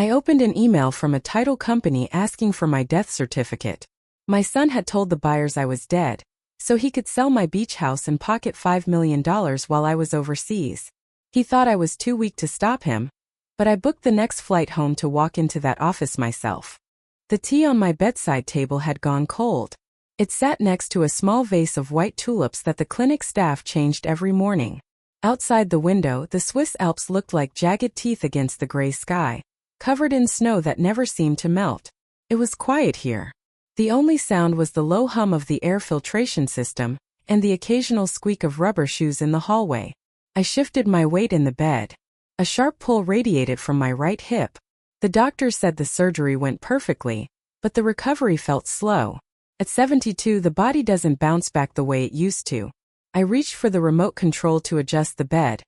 I opened an email from a title company asking for my death certificate. My son had told the buyers I was dead, so he could sell my beach house and pocket $5 million while I was overseas. He thought I was too weak to stop him, but I booked the next flight home to walk into that office myself. The tea on my bedside table had gone cold. It sat next to a small vase of white tulips that the clinic staff changed every morning. Outside the window, the Swiss Alps looked like jagged teeth against the gray sky, covered in snow that never seemed to melt. It was quiet here. The only sound was the low hum of the air filtration system and the occasional squeak of rubber shoes in the hallway. I shifted my weight in the bed. A sharp pull radiated from my right hip. The doctor said the surgery went perfectly, but the recovery felt slow. At 72, the body doesn't bounce back the way it used to. I reached for the remote control to adjust the bed,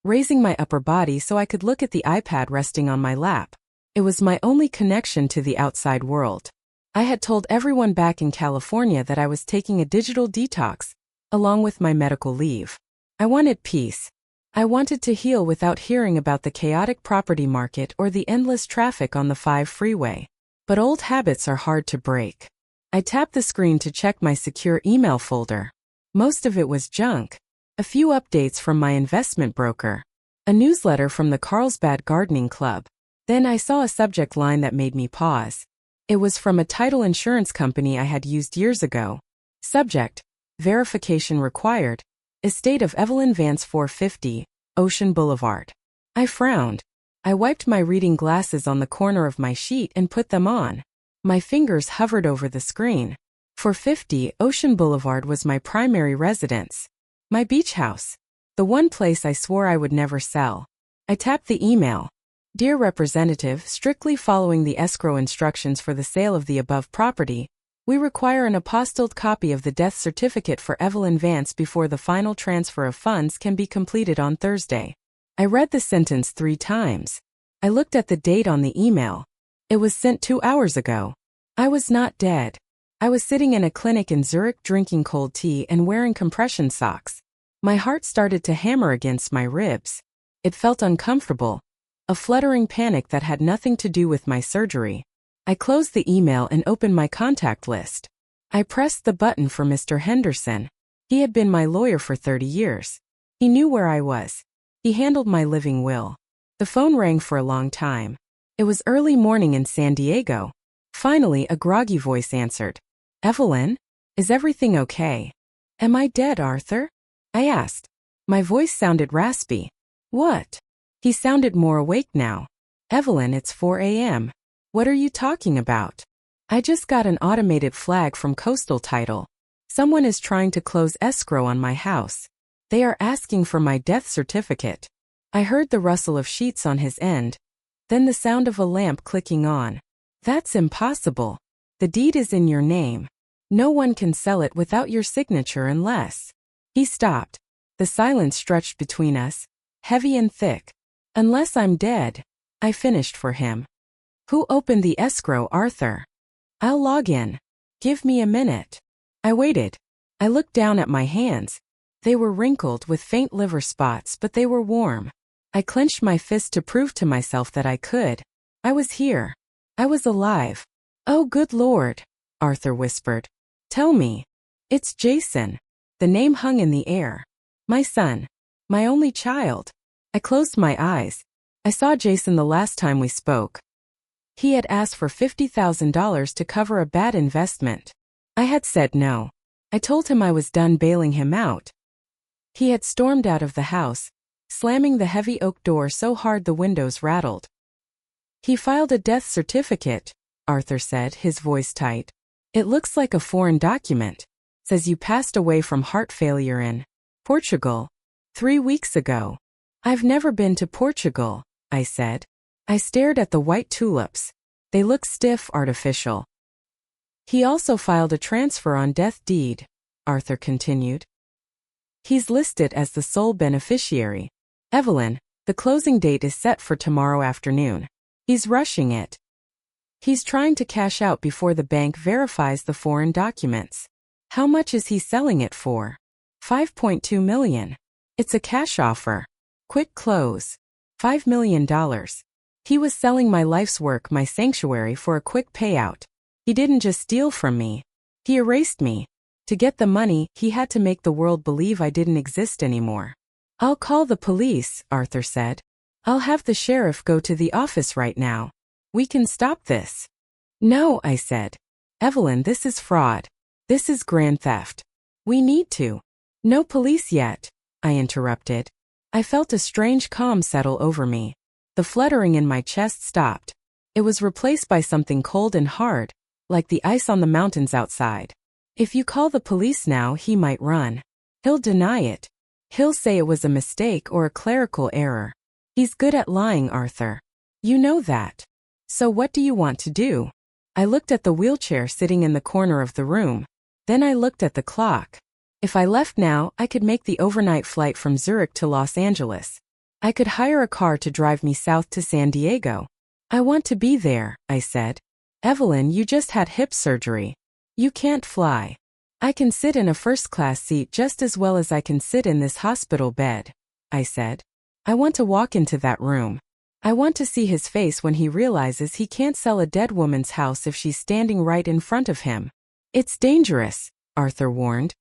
raising my upper body so I could look at the iPad resting on my lap. It was my only connection to the outside world. I had told everyone back in California that I was taking a digital detox, along with my medical leave. I wanted peace. I wanted to heal without hearing about the chaotic property market or the endless traffic on the 5 freeway. But old habits are hard to break. I tapped the screen to check my secure email folder. Most of it was junk. A few updates from my investment broker. A newsletter from the Carlsbad gardening club. Then I saw a subject line that made me pause. It was from a title insurance company I had used years ago. Subject: verification required. Estate of Evelyn Vance 450, Ocean Boulevard. I frowned. I wiped my reading glasses on the corner of my sheet and put them on. My fingers hovered over the screen. 450 Ocean Boulevard was my primary residence. My beach house. The one place I swore I would never sell. I tapped the email. Dear Representative, strictly following the escrow instructions for the sale of the above property, we require an apostilled copy of the death certificate for Evelyn Vance before the final transfer of funds can be completed on Thursday. I read the sentence 3 times. I looked at the date on the email. It was sent 2 hours ago. I was not dead. I was sitting in a clinic in Zurich drinking cold tea and wearing compression socks. My heart started to hammer against my ribs. It felt uncomfortable. A fluttering panic that had nothing to do with my surgery. I closed the email and opened my contact list. I pressed the button for Mr. Henderson. He had been my lawyer for 30 years. He knew where I was. He handled my living will. The phone rang for a long time. It was early morning in San Diego. Finally, a groggy voice answered. Evelyn? Is everything okay? Am I dead, Arthur? I asked. My voice sounded raspy. What? He sounded more awake now. Evelyn, it's 4 a.m. What are you talking about? I just got an automated flag from Coastal Title. Someone is trying to close escrow on my house. They are asking for my death certificate. I heard the rustle of sheets on his end, then the sound of a lamp clicking on. That's impossible. The deed is in your name. No one can sell it without your signature unless... He stopped. The silence stretched between us, heavy and thick. Unless I'm dead, I finished for him. Who opened the escrow, Arthur? I'll log in. Give me a minute. I waited. I looked down at my hands. They were wrinkled with faint liver spots, but they were warm. I clenched my fist to prove to myself that I could. I was here. I was alive. Oh, good Lord, Arthur whispered. Tell me. It's Jason. The name hung in the air. My son. My only child. I closed my eyes. I saw Jason the last time we spoke. He had asked for $50,000 to cover a bad investment. I had said no. I told him I was done bailing him out. He had stormed out of the house, slamming the heavy oak door so hard the windows rattled. He filed a death certificate, Arthur said, his voice tight. It looks like a foreign document. Says you passed away from heart failure in Portugal 3 weeks ago. I've never been to Portugal, I said. I stared at the white tulips. They looked stiff, artificial. He also filed a transfer on death deed, Arthur continued. He's listed as the sole beneficiary. Evelyn, the closing date is set for tomorrow afternoon. He's rushing it. He's trying to cash out before the bank verifies the foreign documents. How much is he selling it for? $5.2 million. It's a cash offer. Quick close. $5 million. He was selling my life's work, my sanctuary, for a quick payout. He didn't just steal from me. He erased me. To get the money, he had to make the world believe I didn't exist anymore. "I'll call the police," Arthur said. "I'll have the sheriff go to the office right now. We can stop this." "No," I said. "Evelyn, this is fraud. This is grand theft. We need to." "No police yet," I interrupted. I felt a strange calm settle over me. The fluttering in my chest stopped. It was replaced by something cold and hard, like the ice on the mountains outside. "If you call the police now, he might run. He'll deny it. He'll say it was a mistake or a clerical error. He's good at lying, Arthur. You know that. So what do you want to do?" I looked at the wheelchair sitting in the corner of the room. Then I looked at the clock. If I left now, I could make the overnight flight from Zurich to Los Angeles. I could hire a car to drive me south to San Diego. "I want to be there," I said. "Evelyn, you just had hip surgery. You can't fly. I can sit in a first-class seat just as well as I can sit in this hospital bed," I said. "I want to walk into that room. I want to see his face when he realizes he can't sell a dead woman's house if she's standing right in front of him." "It's dangerous," Arthur warned.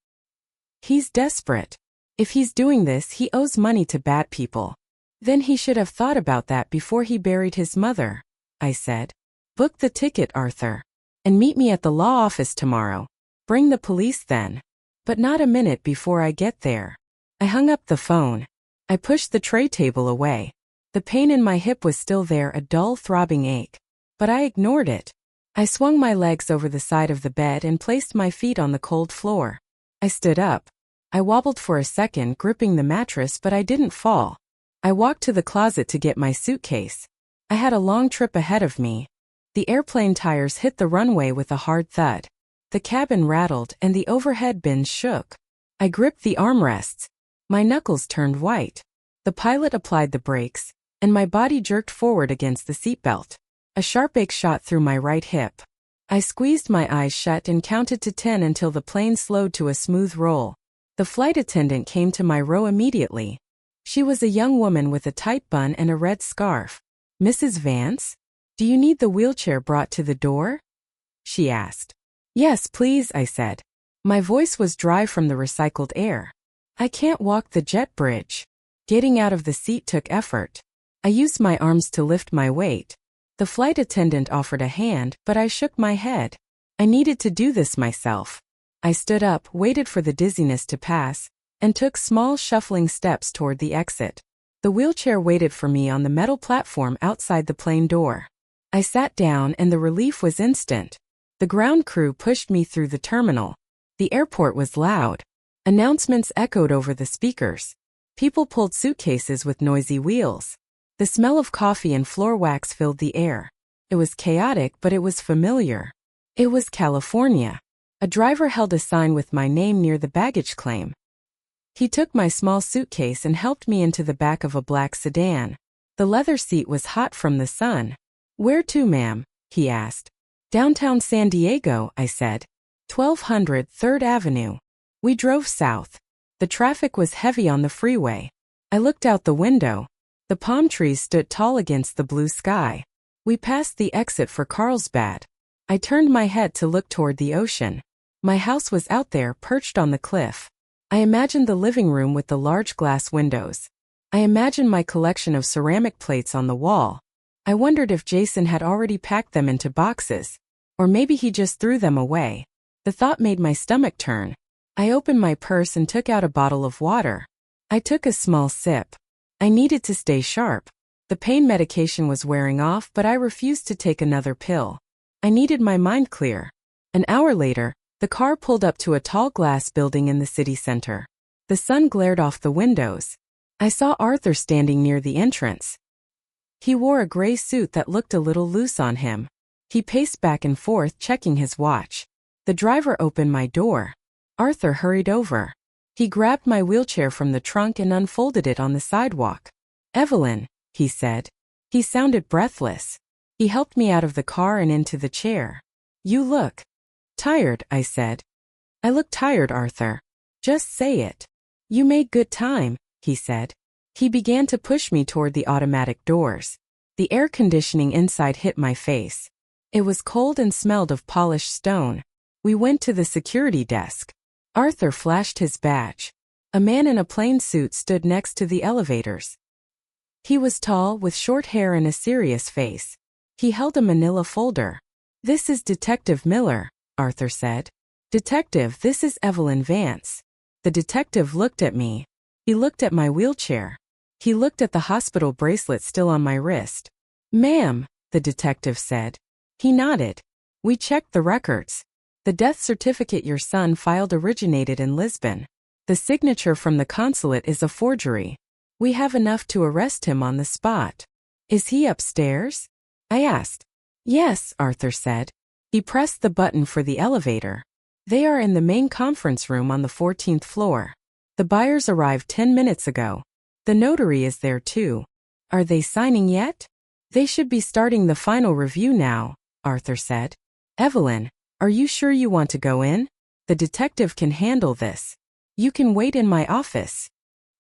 "He's desperate. If he's doing this, he owes money to bad people. Then he should have thought about that before he buried his mother," I said. "Book the ticket, Arthur. And meet me at the law office tomorrow. Bring the police then. But not a minute before I get there." I hung up the phone. I pushed the tray table away. The pain in my hip was still there, a dull, throbbing ache. But I ignored it. I swung my legs over the side of the bed and placed my feet on the cold floor. I stood up. I wobbled for a second, gripping the mattress, but I didn't fall. I walked to the closet to get my suitcase. I had a long trip ahead of me. The airplane tires hit the runway with a hard thud. The cabin rattled and the overhead bins shook. I gripped the armrests. My knuckles turned white. The pilot applied the brakes, and my body jerked forward against the seatbelt. A sharp ache shot through my right hip. I squeezed my eyes shut and counted to 10 until the plane slowed to a smooth roll. The flight attendant came to my row immediately. She was a young woman with a tight bun and a red scarf. "Mrs. Vance? Do you need the wheelchair brought to the door?" she asked. "Yes, please," I said. My voice was dry from the recycled air. "I can't walk the jet bridge." Getting out of the seat took effort. I used my arms to lift my weight. The flight attendant offered a hand, but I shook my head. I needed to do this myself. I stood up, waited for the dizziness to pass, and took small shuffling steps toward the exit. The wheelchair waited for me on the metal platform outside the plane door. I sat down and the relief was instant. The ground crew pushed me through the terminal. The airport was loud. Announcements echoed over the speakers. People pulled suitcases with noisy wheels. The smell of coffee and floor wax filled the air. It was chaotic, but it was familiar. It was California. A driver held a sign with my name near the baggage claim. He took my small suitcase and helped me into the back of a black sedan. The leather seat was hot from the sun. "Where to, ma'am?" he asked. "Downtown San Diego," I said. 1200 3rd Avenue. We drove south. The traffic was heavy on the freeway. I looked out the window. The palm trees stood tall against the blue sky. We passed the exit for Carlsbad. I turned my head to look toward the ocean. My house was out there, perched on the cliff. I imagined the living room with the large glass windows. I imagined my collection of ceramic plates on the wall. I wondered if Jason had already packed them into boxes, or maybe he just threw them away. The thought made my stomach turn. I opened my purse and took out a bottle of water. I took a small sip. I needed to stay sharp. The pain medication was wearing off, but I refused to take another pill. I needed my mind clear. An hour later, the car pulled up to a tall glass building in the city center. The sun glared off the windows. I saw Arthur standing near the entrance. He wore a gray suit that looked a little loose on him. He paced back and forth, checking his watch. The driver opened my door. Arthur hurried over. He grabbed my wheelchair from the trunk and unfolded it on the sidewalk. "Evelyn," he said. He sounded breathless. He helped me out of the car and into the chair. "You look tired," I said. "I look tired, Arthur. Just say it." "You made good time," he said. He began to push me toward the automatic doors. The air conditioning inside hit my face. It was cold and smelled of polished stone. We went to the security desk. Arthur flashed his badge. A man in a plain suit stood next to the elevators. He was tall, with short hair and a serious face. He held a manila folder. "This is Detective Miller," Arthur said. "Detective, this is Evelyn Vance." The detective looked at me. He looked at my wheelchair. He looked at the hospital bracelet still on my wrist. "Ma'am," the detective said. He nodded. "We checked the records. The death certificate your son filed originated in Lisbon. The signature from the consulate is a forgery. We have enough to arrest him on the spot." "Is he upstairs?" I asked. "Yes," Arthur said. He pressed the button for the elevator. "They are in the main conference room on the 14th floor. The buyers arrived 10 minutes ago. The notary is there too." "Are they signing yet?" "They should be starting the final review now," Arthur said. "Evelyn, are you sure you want to go in? The detective can handle this. You can wait in my office."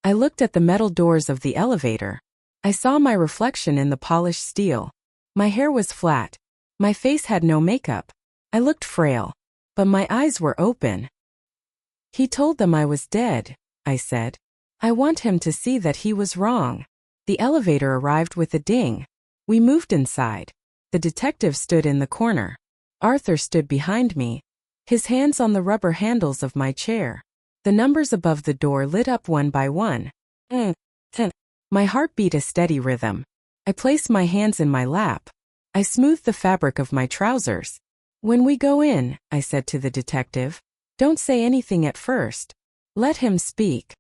I looked at the metal doors of the elevator. I saw my reflection in the polished steel. My hair was flat. My face had no makeup. I looked frail. But my eyes were open. "He told them I was dead," I said. "I want him to see that he was wrong." The elevator arrived with a ding. We moved inside. The detective stood in the corner. Arthur stood behind me, his hands on the rubber handles of my chair. The numbers above the door lit up one by one. 10. My heart beat a steady rhythm. I placed my hands in my lap. I smoothed the fabric of my trousers. "When we go in," I said to the detective, "don't say anything at first. Let him speak."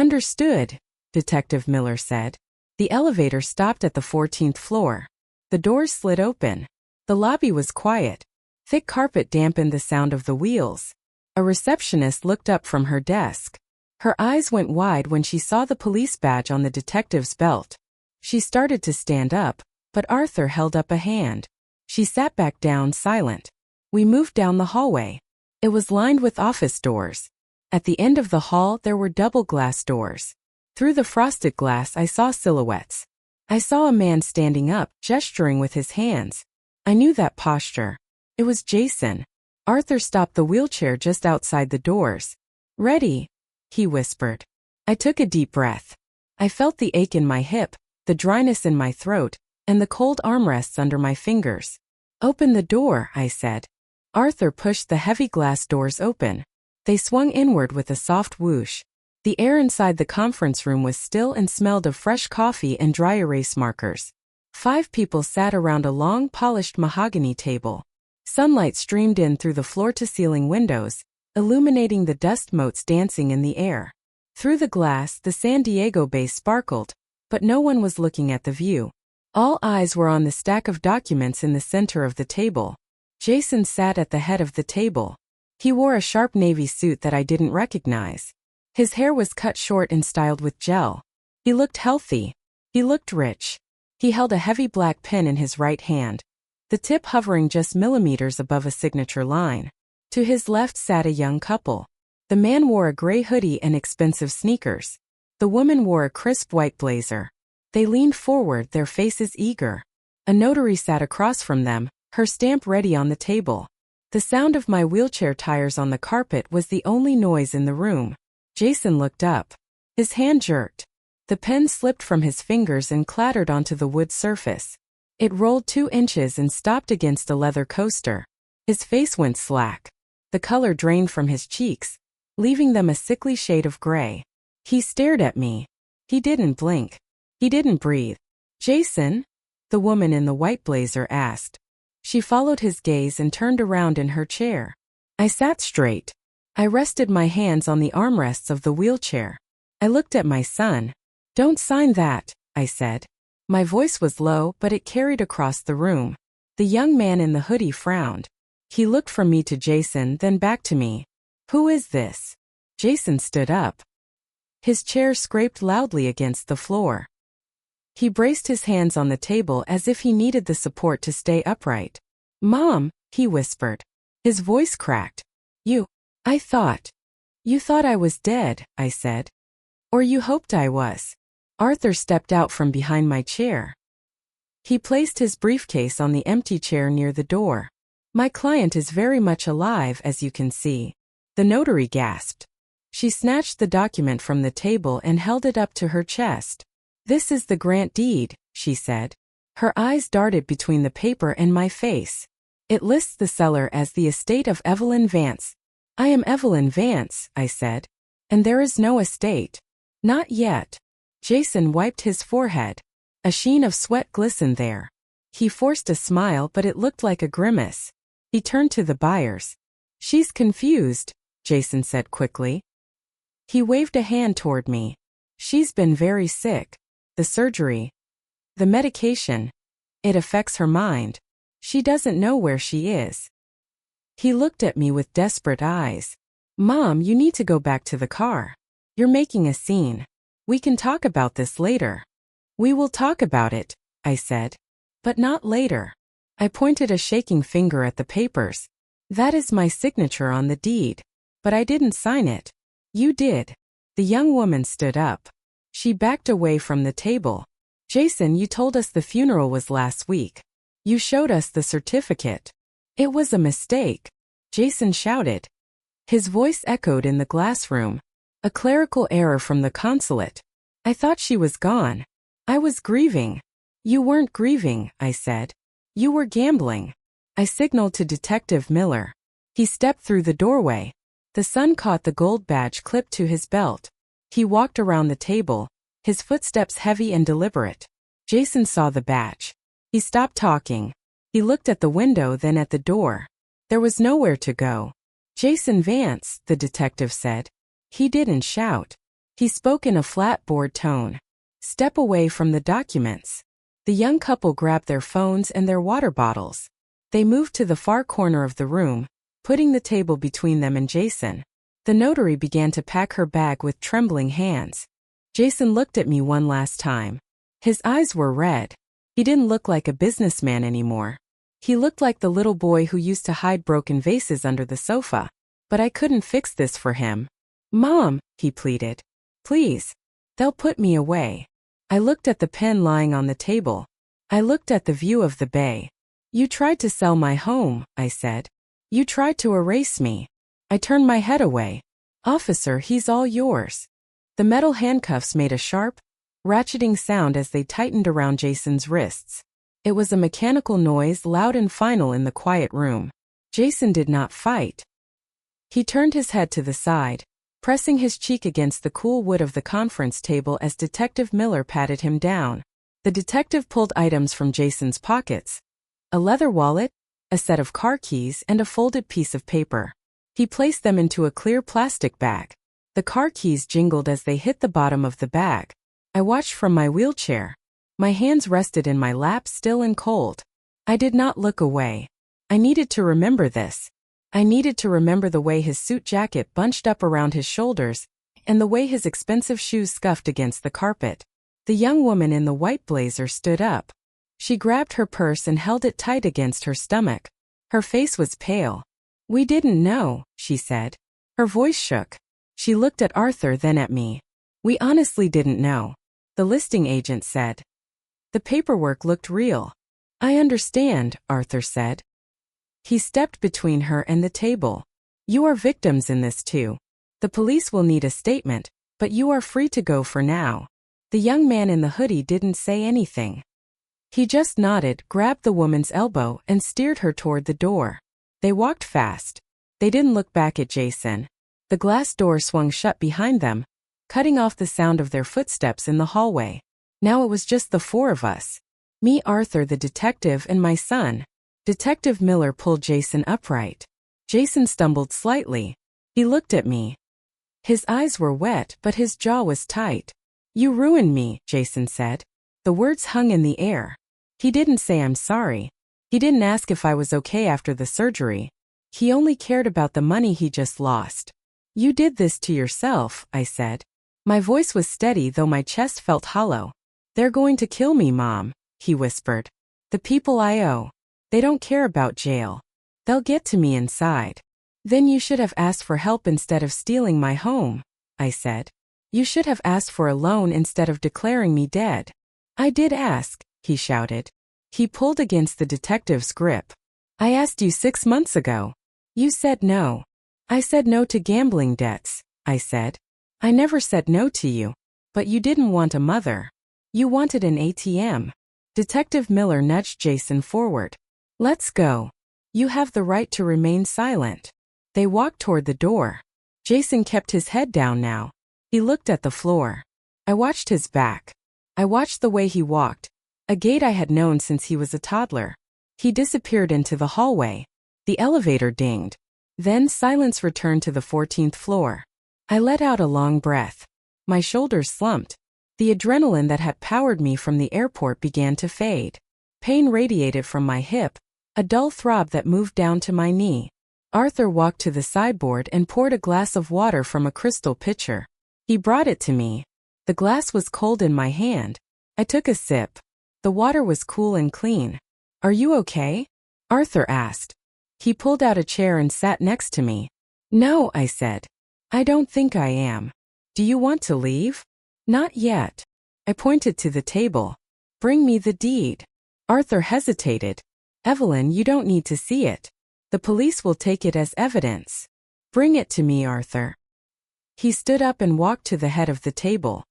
"Understood," Detective Miller said. The elevator stopped at the 14th floor. The doors slid open. The lobby was quiet. Thick carpet dampened the sound of the wheels. A receptionist looked up from her desk. Her eyes went wide when she saw the police badge on the detective's belt. She started to stand up, but Arthur held up a hand. She sat back down, silent. We moved down the hallway. It was lined with office doors. At the end of the hall there were double glass doors. Through the frosted glass I saw silhouettes. I saw a man standing up, gesturing with his hands. I knew that posture. It was Jason. Arthur stopped the wheelchair just outside the doors. "Ready?" he whispered. I took a deep breath. I felt the ache in my hip, the dryness in my throat, and the cold armrests under my fingers. "Open the door," I said. Arthur pushed the heavy glass doors open. They swung inward with a soft whoosh. The air inside the conference room was still and smelled of fresh coffee and dry erase markers. 5 people sat around a long, polished mahogany table. Sunlight streamed in through the floor-to-ceiling windows, illuminating the dust motes dancing in the air. Through the glass, the San Diego Bay sparkled, but no one was looking at the view. All eyes were on the stack of documents in the center of the table. Jason sat at the head of the table. He wore a sharp navy suit that I didn't recognize. His hair was cut short and styled with gel. He looked healthy. He looked rich. He held a heavy black pen in his right hand, the tip hovering just millimeters above a signature line. To his left sat a young couple. The man wore a gray hoodie and expensive sneakers. The woman wore a crisp white blazer. They leaned forward, their faces eager. A notary sat across from them, her stamp ready on the table. The sound of my wheelchair tires on the carpet was the only noise in the room. Jason looked up. His hand jerked. The pen slipped from his fingers and clattered onto the wood surface. It rolled 2 inches and stopped against a leather coaster. His face went slack. The color drained from his cheeks, leaving them a sickly shade of gray. He stared at me. He didn't blink. He didn't breathe. "Jason?" the woman in the white blazer asked. She followed his gaze and turned around in her chair. I sat straight. I rested my hands on the armrests of the wheelchair. I looked at my son. "Don't sign that," I said. My voice was low, but it carried across the room. The young man in the hoodie frowned. He looked from me to Jason, then back to me. "Who is this?" Jason stood up. His chair scraped loudly against the floor. He braced his hands on the table as if he needed the support to stay upright. "Mom," he whispered. His voice cracked. You thought I was dead," I said. "Or you hoped I was." Arthur stepped out from behind my chair. He placed his briefcase on the empty chair near the door. My client is very much alive, as you can see. The notary gasped. She snatched the document from the table and held it up to her chest. This is the grant deed, she said. Her eyes darted between the paper and my face. It lists the seller as the estate of Evelyn Vance. I am Evelyn Vance, I said. And there is no estate. Not yet. Jason wiped his forehead. A sheen of sweat glistened there. He forced a smile, but it looked like a grimace. He turned to the buyers. She's confused, Jason said quickly. He waved a hand toward me. She's been very sick. The surgery. The medication. It affects her mind. She doesn't know where she is. He looked at me with desperate eyes. Mom, you need to go back to the car. You're making a scene. We can talk about this later. We will talk about it, I said. But not later. I pointed a shaking finger at the papers. That is my signature on the deed. But I didn't sign it. You did. The young woman stood up. She backed away from the table. Jason, you told us the funeral was last week. You showed us the certificate. It was a mistake, Jason shouted. His voice echoed in the glass room. A clerical error from the consulate. I thought she was gone. I was grieving. You weren't grieving, I said. You were gambling. I signaled to Detective Miller. He stepped through the doorway. The sun caught the gold badge clipped to his belt. He walked around the table, his footsteps heavy and deliberate. Jason saw the badge. He stopped talking. He looked at the window, then at the door. There was nowhere to go. Jason Vance, the detective said. He didn't shout. He spoke in a flat, bored tone. Step away from the documents. The young couple grabbed their phones and their water bottles. They moved to the far corner of the room, putting the table between them and Jason. The notary began to pack her bag with trembling hands. Jason looked at me one last time. His eyes were red. He didn't look like a businessman anymore. He looked like the little boy who used to hide broken vases under the sofa. But I couldn't fix this for him. Mom, he pleaded. Please. They'll put me away. I looked at the pen lying on the table. I looked at the view of the bay. You tried to sell my home, I said. You tried to erase me. I turned my head away. Officer, he's all yours. The metal handcuffs made a sharp, ratcheting sound as they tightened around Jason's wrists. It was a mechanical noise, loud and final in the quiet room. Jason did not fight. He turned his head to the side, pressing his cheek against the cool wood of the conference table as Detective Miller patted him down. The detective pulled items from Jason's pockets. A leather wallet, a set of car keys, and a folded piece of paper. He placed them into a clear plastic bag. The car keys jingled as they hit the bottom of the bag. I watched from my wheelchair. My hands rested in my lap, still and cold. I did not look away. I needed to remember this. I needed to remember the way his suit jacket bunched up around his shoulders, and the way his expensive shoes scuffed against the carpet. The young woman in the white blazer stood up. She grabbed her purse and held it tight against her stomach. Her face was pale. We didn't know, she said. Her voice shook. She looked at Arthur, then at me. We honestly didn't know, the listing agent said. The paperwork looked real. I understand, Arthur said. He stepped between her and the table. You are victims in this too. The police will need a statement, but you are free to go for now. The young man in the hoodie didn't say anything. He just nodded, grabbed the woman's elbow, and steered her toward the door. They walked fast. They didn't look back at Jason. The glass door swung shut behind them, cutting off the sound of their footsteps in the hallway. Now it was just the four of us. Me, Arthur, the detective, and my son. Detective Miller pulled Jason upright. Jason stumbled slightly. He looked at me. His eyes were wet, but his jaw was tight. You ruined me, Jason said. The words hung in the air. He didn't say I'm sorry. He didn't ask if I was okay after the surgery. He only cared about the money he just lost. You did this to yourself, I said. My voice was steady, though my chest felt hollow. They're going to kill me, Mom, he whispered. The people I owe. They don't care about jail. They'll get to me inside. Then you should have asked for help instead of stealing my home, I said. You should have asked for a loan instead of declaring me dead. I did ask, he shouted. He pulled against the detective's grip. I asked you 6 months ago. You said no. I said no to gambling debts, I said. I never said no to you. But you didn't want a mother. You wanted an ATM. Detective Miller nudged Jason forward. Let's go. You have the right to remain silent. They walked toward the door. Jason kept his head down now. He looked at the floor. I watched his back. I watched the way he walked, a gait I had known since he was a toddler. He disappeared into the hallway. The elevator dinged. Then silence returned to the 14th floor. I let out a long breath. My shoulders slumped. The adrenaline that had powered me from the airport began to fade. Pain radiated from my hip, a dull throb that moved down to my knee. Arthur walked to the sideboard and poured a glass of water from a crystal pitcher. He brought it to me. The glass was cold in my hand. I took a sip. The water was cool and clean. Are you okay? Arthur asked. He pulled out a chair and sat next to me. No, I said. I don't think I am. Do you want to leave? Not yet. I pointed to the table. Bring me the deed. Arthur hesitated. Evelyn, you don't need to see it. The police will take it as evidence. Bring it to me, Arthur. He stood up and walked to the head of the table.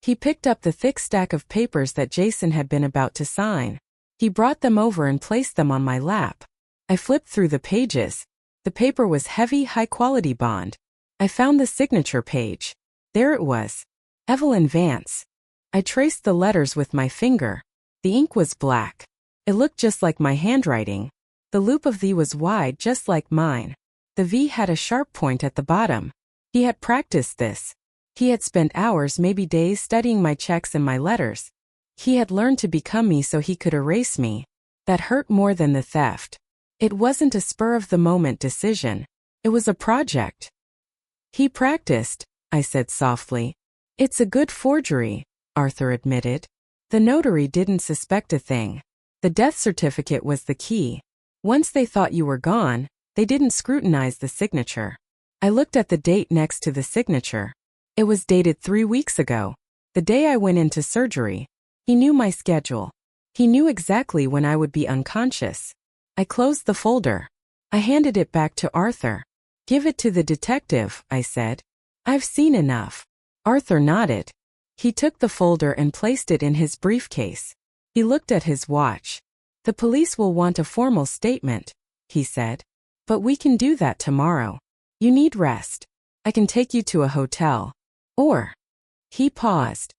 He picked up the thick stack of papers that Jason had been about to sign. He brought them over and placed them on my lap. I flipped through the pages. The paper was heavy, high-quality bond. I found the signature page. There it was. Evelyn Vance. I traced the letters with my finger. The ink was black. It looked just like my handwriting. The loop of the was wide, just like mine. The V had a sharp point at the bottom. He had practiced this. He had spent hours, maybe days, studying my checks and my letters. He had learned to become me so he could erase me. That hurt more than the theft. It wasn't a spur-of-the-moment decision. It was a project. He practiced, I said softly. It's a good forgery, Arthur admitted. The notary didn't suspect a thing. The death certificate was the key. Once they thought you were gone, they didn't scrutinize the signature. I looked at the date next to the signature. It was dated 3 weeks ago, the day I went into surgery. He knew my schedule. He knew exactly when I would be unconscious. I closed the folder. I handed it back to Arthur. Give it to the detective, I said. I've seen enough. Arthur nodded. He took the folder and placed it in his briefcase. He looked at his watch. The police will want a formal statement, he said. But we can do that tomorrow. You need rest. I can take you to a hotel. Or. He paused.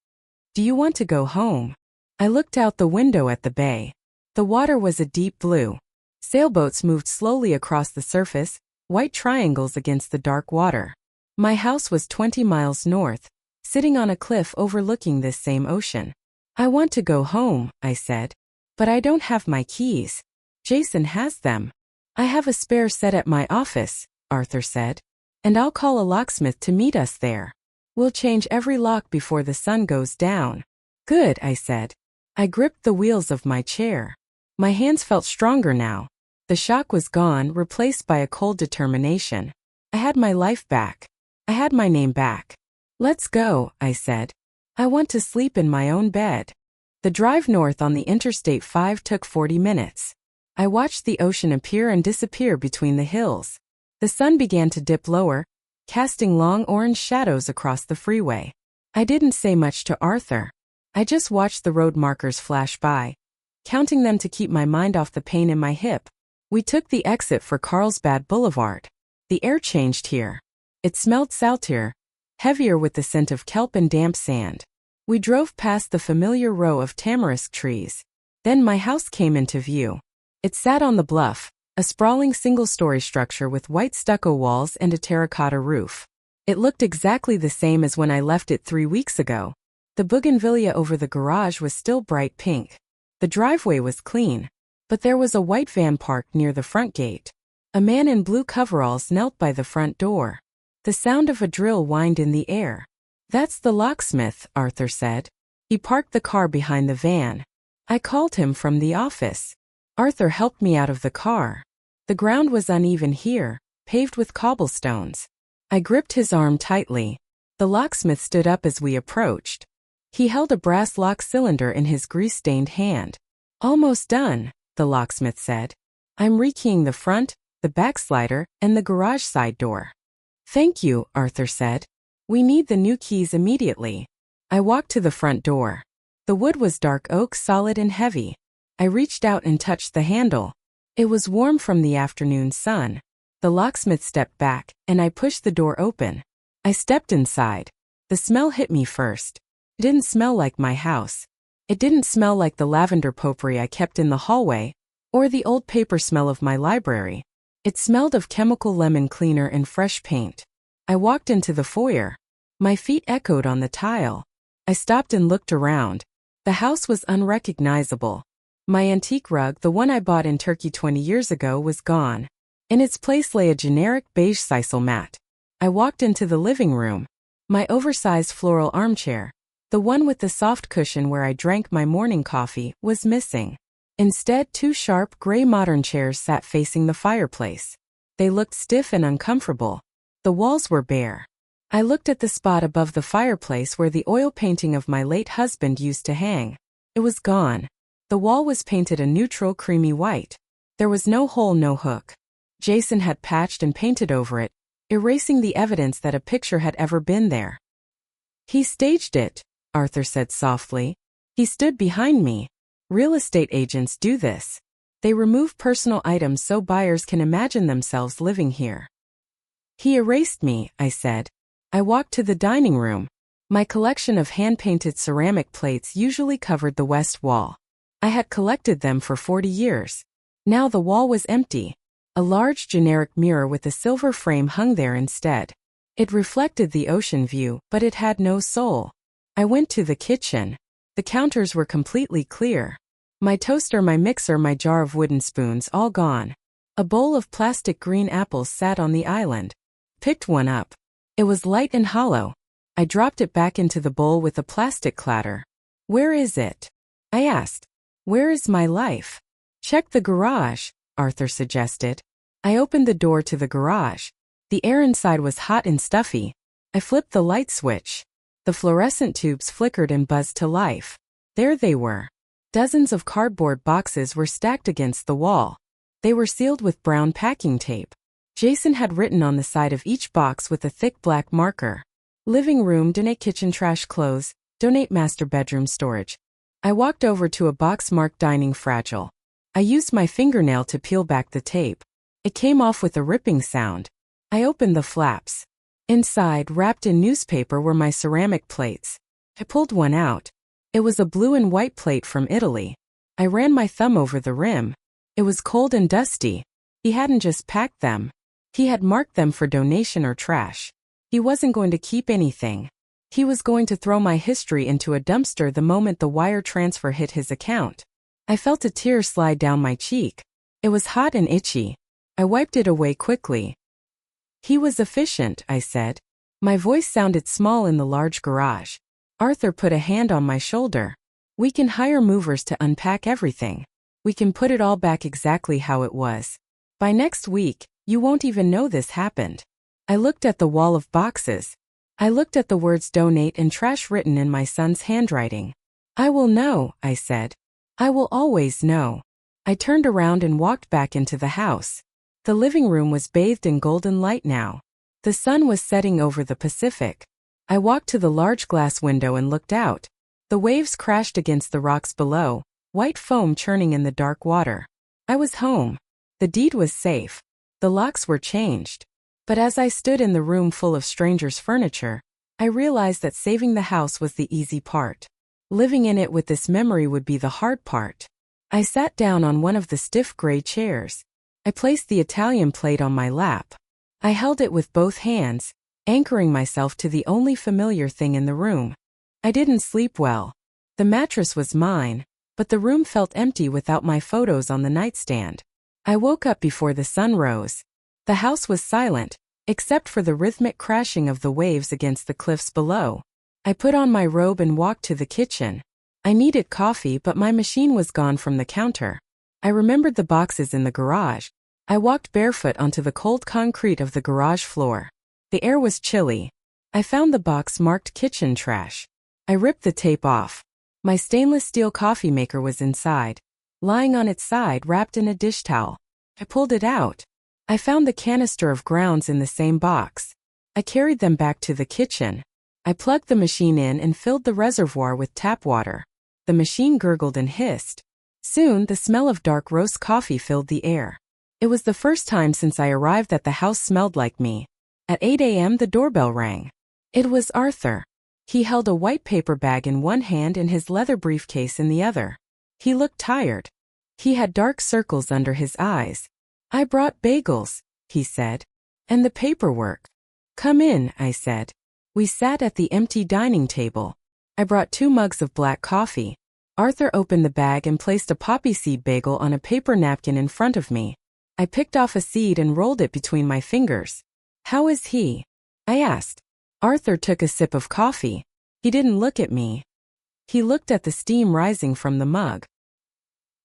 Do you want to go home? I looked out the window at the bay. The water was a deep blue. Sailboats moved slowly across the surface, white triangles against the dark water. My house was 20 miles north, sitting on a cliff overlooking this same ocean. I want to go home, I said. But I don't have my keys. Jason has them. I have a spare set at my office, Arthur said. And I'll call a locksmith to meet us there. We'll change every lock before the sun goes down. Good, I said. I gripped the wheels of my chair. My hands felt stronger now. The shock was gone, replaced by a cold determination. I had my life back. I had my name back. Let's go, I said. I want to sleep in my own bed. The drive north on the Interstate 5 took 40 minutes. I watched the ocean appear and disappear between the hills. The sun began to dip lower, casting long orange shadows across the freeway. I didn't say much to Arthur. I just watched the road markers flash by, counting them to keep my mind off the pain in my hip. We took the exit for Carlsbad Boulevard. The air changed here. It smelled saltier, heavier with the scent of kelp and damp sand. We drove past the familiar row of tamarisk trees. Then my house came into view. It sat on the bluff, a sprawling single-story structure with white stucco walls and a terracotta roof. It looked exactly the same as when I left it 3 weeks ago. The bougainvillea over the garage was still bright pink. The driveway was clean, but there was a white van parked near the front gate. A man in blue coveralls knelt by the front door. The sound of a drill whined in the air. That's the locksmith, Arthur said. He parked the car behind the van. I called him from the office. Arthur helped me out of the car. The ground was uneven here, paved with cobblestones. I gripped his arm tightly. The locksmith stood up as we approached. He held a brass lock cylinder in his grease-stained hand. Almost done, the locksmith said. I'm rekeying the front, the back slider, and the garage side door. Thank you, Arthur said. We need the new keys immediately. I walked to the front door. The wood was dark oak, solid and heavy. I reached out and touched the handle. It was warm from the afternoon sun. The locksmith stepped back, and I pushed the door open. I stepped inside. The smell hit me first. It didn't smell like my house. It didn't smell like the lavender potpourri I kept in the hallway, or the old paper smell of my library. It smelled of chemical lemon cleaner and fresh paint. I walked into the foyer. My feet echoed on the tile. I stopped and looked around. The house was unrecognizable. My antique rug, the one I bought in Turkey 20 years ago, was gone. In its place lay a generic beige sisal mat. I walked into the living room. My oversized floral armchair, the one with the soft cushion where I drank my morning coffee, was missing. Instead, two sharp, gray modern chairs sat facing the fireplace. They looked stiff and uncomfortable. The walls were bare. I looked at the spot above the fireplace where the oil painting of my late husband used to hang. It was gone. The wall was painted a neutral creamy white. There was no hole, no hook. Jason had patched and painted over it, erasing the evidence that a picture had ever been there. He staged it, Arthur said softly. He stood behind me. Real estate agents do this. They remove personal items so buyers can imagine themselves living here. He erased me, I said. I walked to the dining room. My collection of hand-painted ceramic plates usually covered the west wall. I had collected them for 40 years. Now the wall was empty. A large generic mirror with a silver frame hung there instead. It reflected the ocean view, but it had no soul. I went to the kitchen. The counters were completely clear. My toaster, my mixer, my jar of wooden spoons, all gone. A bowl of plastic green apples sat on the island. Picked one up. It was light and hollow. I dropped it back into the bowl with a plastic clatter. Where is it? I asked. Where is my life? Check the garage, Arthur suggested. I opened the door to the garage. The air inside was hot and stuffy. I flipped the light switch. The fluorescent tubes flickered and buzzed to life. There they were. Dozens of cardboard boxes were stacked against the wall. They were sealed with brown packing tape. Jason had written on the side of each box with a thick black marker. Living room, donate kitchen trash clothes, donate master bedroom storage. I walked over to a box marked dining fragile. I used my fingernail to peel back the tape. It came off with a ripping sound. I opened the flaps. Inside, wrapped in newspaper, were my ceramic plates. I pulled one out. It was a blue and white plate from Italy. I ran my thumb over the rim. It was cold and dusty. He hadn't just packed them. He had marked them for donation or trash. He wasn't going to keep anything. He was going to throw my history into a dumpster the moment the wire transfer hit his account. I felt a tear slide down my cheek. It was hot and itchy. I wiped it away quickly. He was efficient, I said. My voice sounded small in the large garage. Arthur put a hand on my shoulder. We can hire movers to unpack everything. We can put it all back exactly how it was. By next week, you won't even know this happened. I looked at the wall of boxes. I looked at the words donate and trash written in my son's handwriting. I will know, I said. I will always know. I turned around and walked back into the house. The living room was bathed in golden light now. The sun was setting over the Pacific. I walked to the large glass window and looked out. The waves crashed against the rocks below, white foam churning in the dark water. I was home. The deed was safe. The locks were changed. But as I stood in the room full of strangers' furniture, I realized that saving the house was the easy part. Living in it with this memory would be the hard part. I sat down on one of the stiff gray chairs. I placed the Italian plate on my lap. I held it with both hands, anchoring myself to the only familiar thing in the room. I didn't sleep well. The mattress was mine, but the room felt empty without my photos on the nightstand. I woke up before the sun rose. The house was silent, except for the rhythmic crashing of the waves against the cliffs below. I put on my robe and walked to the kitchen. I needed coffee, but my machine was gone from the counter. I remembered the boxes in the garage. I walked barefoot onto the cold concrete of the garage floor. The air was chilly. I found the box marked kitchen trash. I ripped the tape off. My stainless steel coffee maker was inside. lying on its side wrapped in a dish towel. I pulled it out. I found the canister of grounds in the same box. I carried them back to the kitchen. I plugged the machine in and filled the reservoir with tap water. The machine gurgled and hissed. Soon, the smell of dark roast coffee filled the air. It was the first time since I arrived that the house smelled like me. At 8 a.m. the doorbell rang. It was Arthur. He held a white paper bag in one hand and his leather briefcase in the other. He looked tired. He had dark circles under his eyes. "I brought bagels," he said. "And the paperwork." "Come in," I said. We sat at the empty dining table. I brought 2 mugs of black coffee. Arthur opened the bag and placed a poppy seed bagel on a paper napkin in front of me. I picked off a seed and rolled it between my fingers. "How is he?" I asked. Arthur took a sip of coffee. He didn't look at me. He looked at the steam rising from the mug.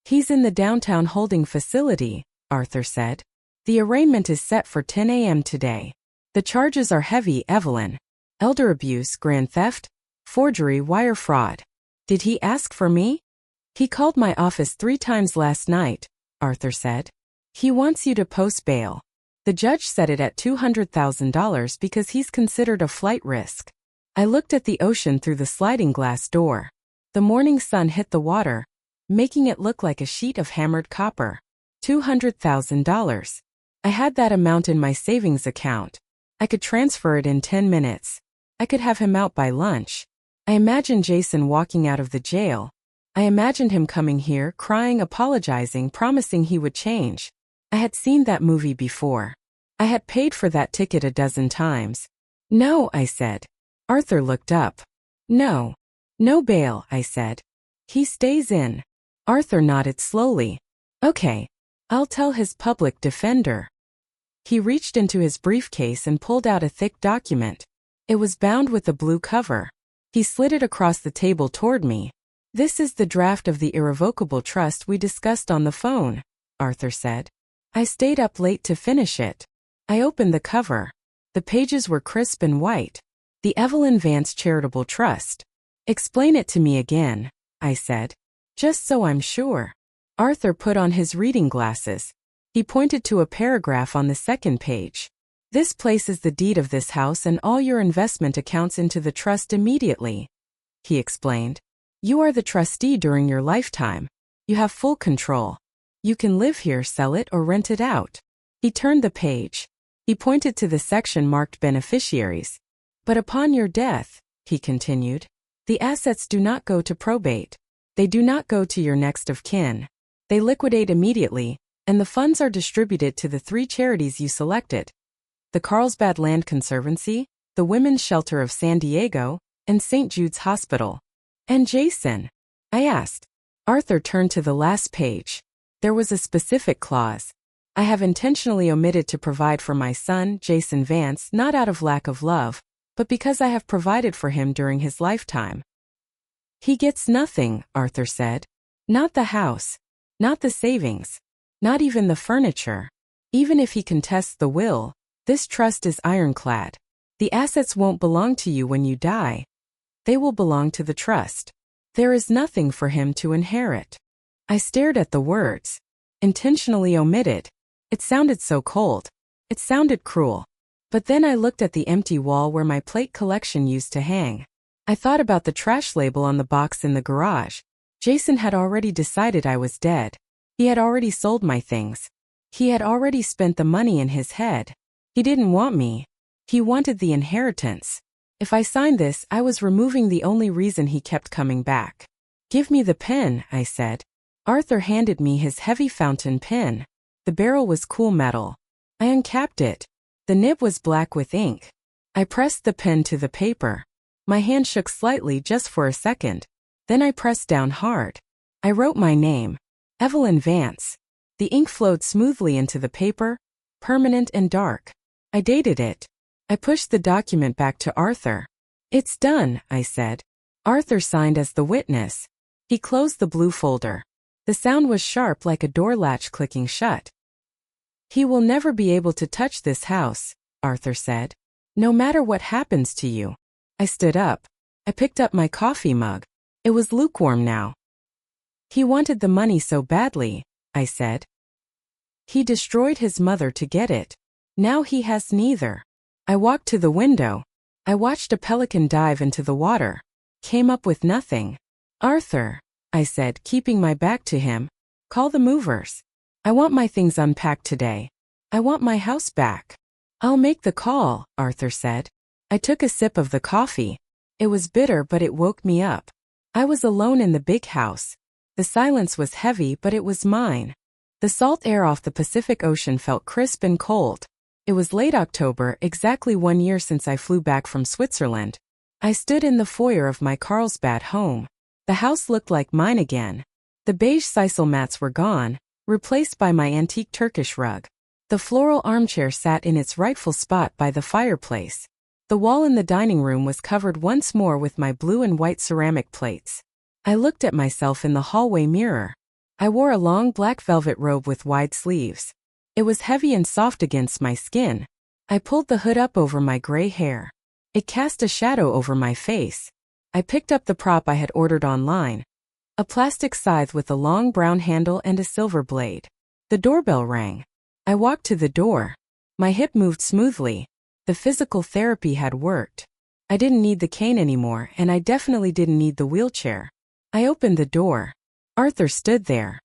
"He's in the downtown holding facility," Arthur said. "The arraignment is set for 10 a.m. today. The charges are heavy, Evelyn. Elder abuse, grand theft, forgery, wire fraud." "Did he ask for me?" "He called my office 3 times last night," Arthur said. "He wants you to post bail. The judge set it at $200,000 because he's considered a flight risk." I looked at the ocean through the sliding glass door. The morning sun hit the water, making it look like a sheet of hammered copper. $200,000. I had that amount in my savings account. I could transfer it in 10 minutes. I could have him out by lunch. I imagined Jason walking out of the jail. I imagined him coming here, crying, apologizing, promising he would change. I had seen that movie before. I had paid for that ticket a dozen times. "No," I said. Arthur looked up. "No. No bail," I said. "He stays in." Arthur nodded slowly. "Okay. I'll tell his public defender." He reached into his briefcase and pulled out a thick document. It was bound with a blue cover. He slid it across the table toward me. "This is the draft of the irrevocable trust we discussed on the phone," Arthur said. I stayed up late to finish it. I opened the cover. The pages were crisp and white. "The Evelyn Vance Charitable Trust." "Explain it to me again," I said. "Just so I'm sure." Arthur put on his reading glasses. He pointed to a paragraph on the second page. "This places the deed of this house and all your investment accounts into the trust immediately," he explained. "You are the trustee during your lifetime. You have full control. You can live here, sell it, or rent it out." He turned the page. He pointed to the section marked beneficiaries. "But upon your death," he continued, "the assets do not go to probate. They do not go to your next of kin. They liquidate immediately, and the funds are distributed to the 3 charities you selected: the Carlsbad Land Conservancy, the Women's Shelter of San Diego, and St. Jude's Hospital." "And Jason?" I asked. Arthur turned to the last page. There was a specific clause. "I have intentionally omitted to provide for my son, Jason Vance, not out of lack of love, but because I have provided for him during his lifetime." "He gets nothing," Arthur said. "Not the house. Not the savings. Not even the furniture. Even if he contests the will, this trust is ironclad. The assets won't belong to you when you die. They will belong to the trust. There is nothing for him to inherit." I stared at the words. Intentionally omitted. It sounded so cold. It sounded cruel. But then I looked at the empty wall where my plate collection used to hang. I thought about the trash label on the box in the garage. Jason had already decided I was dead. He had already sold my things. He had already spent the money in his head. He didn't want me. He wanted the inheritance. If I signed this, I was removing the only reason he kept coming back. "Give me the pen," I said. Arthur handed me his heavy fountain pen. The barrel was cool metal. I uncapped it. The nib was black with ink. I pressed the pen to the paper. My hand shook slightly just for a second. Then I pressed down hard. I wrote my name, Evelyn Vance. The ink flowed smoothly into the paper, permanent and dark. I dated it. I pushed the document back to Arthur. "It's done," I said. Arthur signed as the witness. He closed the blue folder. The sound was sharp like a door latch clicking shut. "He will never be able to touch this house," Arthur said. "No matter what happens to you." I stood up. I picked up my coffee mug. It was lukewarm now. He wanted the money so badly, I said. He destroyed his mother to get it. Now he has neither. I walked to the window. I watched a pelican dive into the water. Came up with nothing. Arthur, I said, keeping my back to him, call the movers. I want my things unpacked today. I want my house back. I'll make the call, Arthur said. I took a sip of the coffee. It was bitter, but it woke me up. I was alone in the big house. The silence was heavy, but it was mine. The salt air off the Pacific Ocean felt crisp and cold. It was late October, exactly 1 year since I flew back from Switzerland. I stood in the foyer of my Carlsbad home. The house looked like mine again. The beige sisal mats were gone, replaced by my antique Turkish rug. The floral armchair sat in its rightful spot by the fireplace. The wall in the dining room was covered once more with my blue and white ceramic plates. I looked at myself in the hallway mirror. I wore a long black velvet robe with wide sleeves. It was heavy and soft against my skin. I pulled the hood up over my gray hair. It cast a shadow over my face. I picked up the prop I had ordered online. A plastic scythe with a long brown handle and a silver blade. The doorbell rang. I walked to the door. My hip moved smoothly. The physical therapy had worked. I didn't need the cane anymore, and I definitely didn't need the wheelchair. I opened the door. Arthur stood there.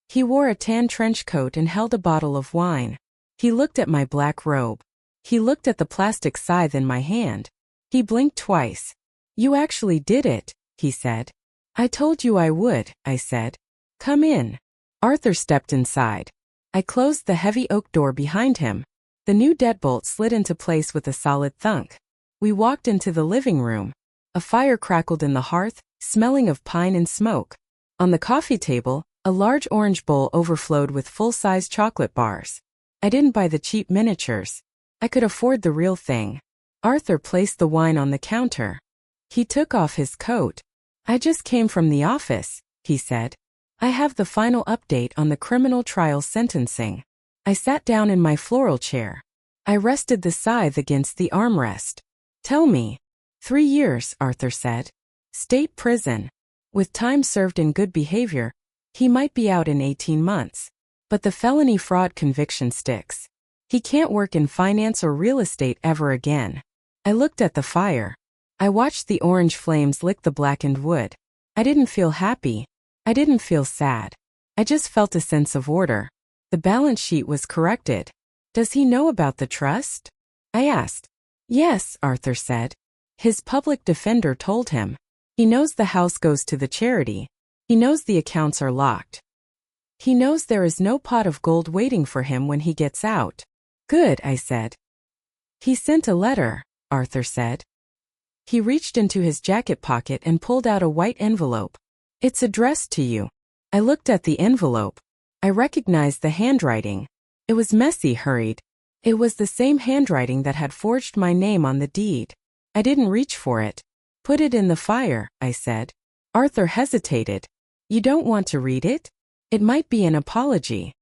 He wore a tan trench coat and held a bottle of wine. He looked at my black robe. He looked at the plastic scythe in my hand. He blinked twice. You actually did it, he said. I told you I would, I said. Come in. Arthur stepped inside. I closed the heavy oak door behind him. The new deadbolt slid into place with a solid thunk. We walked into the living room. A fire crackled in the hearth, smelling of pine and smoke. On the coffee table, a large orange bowl overflowed with full-size chocolate bars. I didn't buy the cheap miniatures. I could afford the real thing. Arthur placed the wine on the counter. He took off his coat. I just came from the office, he said. I have the final update on the criminal trial sentencing. I sat down in my floral chair. I rested the scythe against the armrest. Tell me. 3 years, Arthur said. State prison. With time served in good behavior, he might be out in 18 months. But the felony fraud conviction sticks. He can't work in finance or real estate ever again. I looked at the fire. I watched the orange flames lick the blackened wood. I didn't feel happy. I didn't feel sad. I just felt a sense of order. The balance sheet was corrected. Does he know about the trust? I asked. Yes, Arthur said. His public defender told him. He knows the house goes to the charity. He knows the accounts are locked. He knows there is no pot of gold waiting for him when he gets out. Good, I said. He sent a letter, Arthur said. He reached into his jacket pocket and pulled out a white envelope. It's addressed to you. I looked at the envelope. I recognized the handwriting. It was messy, hurried. It was the same handwriting that had forged my name on the deed. I didn't reach for it. Put it in the fire, I said. Arthur hesitated. You don't want to read it? It might be an apology.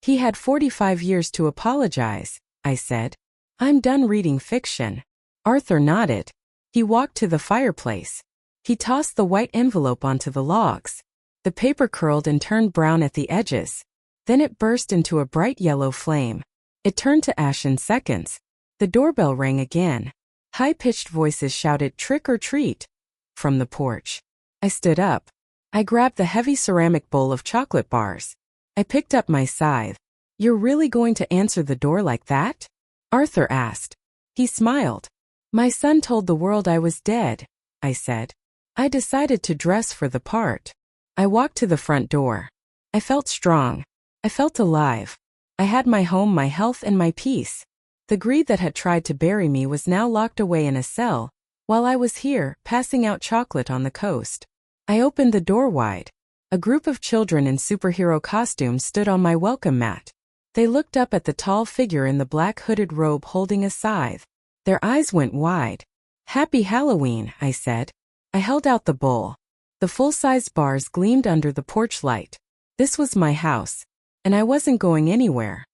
He had 45 years to apologize, I said. I'm done reading fiction. Arthur nodded. He walked to the fireplace. He tossed the white envelope onto the logs. The paper curled and turned brown at the edges. Then it burst into a bright yellow flame. It turned to ash in seconds. The doorbell rang again. High-pitched voices shouted, "Trick or treat," from the porch. I stood up. I grabbed the heavy ceramic bowl of chocolate bars. I picked up my scythe. You're really going to answer the door like that? Arthur asked. He smiled. My son told the world I was dead, I said. I decided to dress for the part. I walked to the front door. I felt strong. I felt alive. I had my home, my health, and my peace. The greed that had tried to bury me was now locked away in a cell, while I was here, passing out chocolate on the coast. I opened the door wide. A group of children in superhero costumes stood on my welcome mat. They looked up at the tall figure in the black hooded robe holding a scythe. Their eyes went wide. Happy Halloween, I said. I held out the bowl. The full-size bars gleamed under the porch light. This was my house, and I wasn't going anywhere.